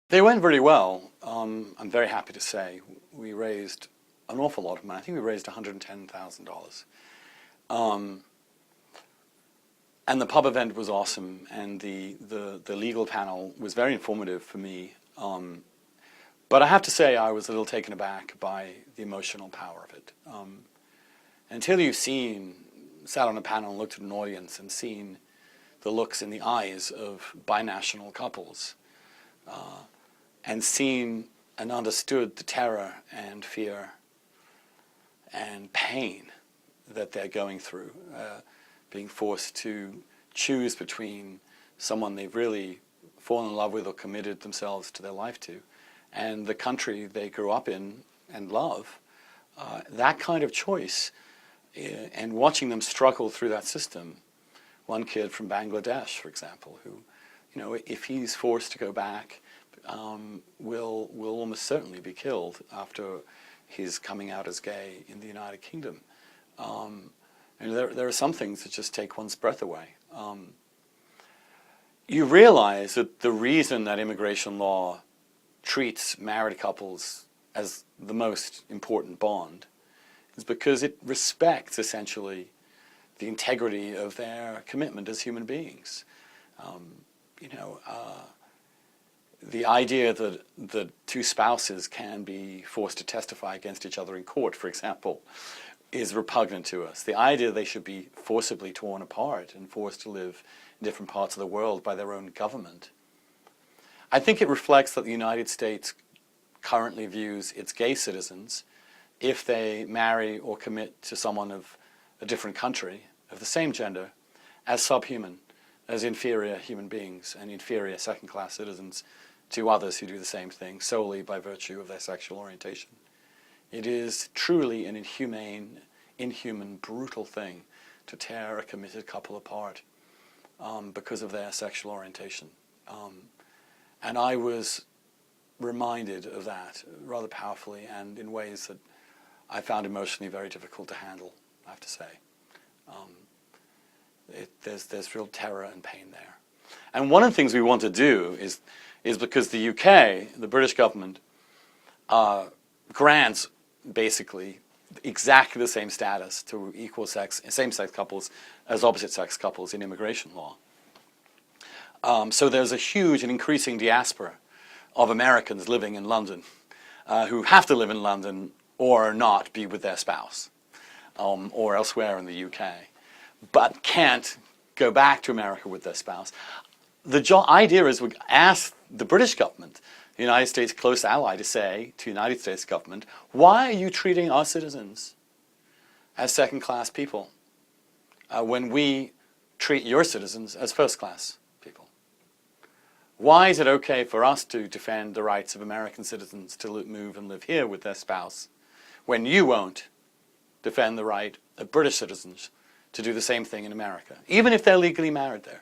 They went very well. I'm very happy to say we raised an awful lot of money. I think we raised $110,000. And the pub event was awesome, and the legal panel was very informative for me. But I have to say I was a little taken aback by the emotional power of it. Until you've sat on a panel and looked at an audience and seen the looks in the eyes of binational couples, and seen and understood the terror and fear and pain that they're going through, being forced to choose between someone they've really fallen in love with or committed themselves to their life to, and the country they grew up in and love, that kind of choice, and watching them struggle through that system. One kid from Bangladesh, for example, who, if he's forced to go back, will almost certainly be killed after his coming out as gay in the United Kingdom. And there are some things that just take one's breath away. You realize that the reason that immigration law treats married couples as the most important bond is because it respects, essentially, the integrity of their commitment as human beings. The idea that two spouses can be forced to testify against each other in court, for example, is repugnant to us. The idea they should be forcibly torn apart and forced to live in different parts of the world by their own government. I think it reflects that the United States currently views its gay citizens, if they marry or commit to someone of a different country, of the same gender, as subhuman, as inferior human beings and inferior second-class citizens to others who do the same thing solely by virtue of their sexual orientation. It is truly an inhuman, brutal thing to tear a committed couple apart because of their sexual orientation. And I was reminded of that rather powerfully and in ways that I found emotionally very difficult to handle, I have to say. There's real terror and pain there. And one of the things we want to do is because the UK, the British government, grants basically exactly the same status to same-sex couples as opposite-sex couples in immigration law. So there's a huge and increasing diaspora of Americans living in London who have to live in London or not be with their spouse or elsewhere in the UK, but can't go back to America with their spouse. The idea is we ask the British government, the United States' close ally, to say to the United States government, why are you treating our citizens as second-class people when we treat your citizens as first-class people? Why is it okay for us to defend the rights of American citizens to move and live here with their spouse when you won't defend the right of British citizens to do the same thing in America, even if they're legally married there?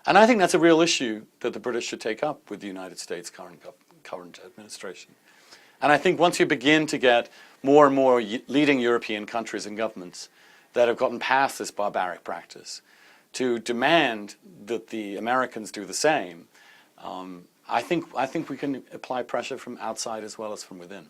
And I think that's a real issue that the British should take up with the United States' current administration. And I think once you begin to get more and more leading European countries and governments that have gotten past this barbaric practice to demand that the Americans do the same, I think we can apply pressure from outside as well as from within.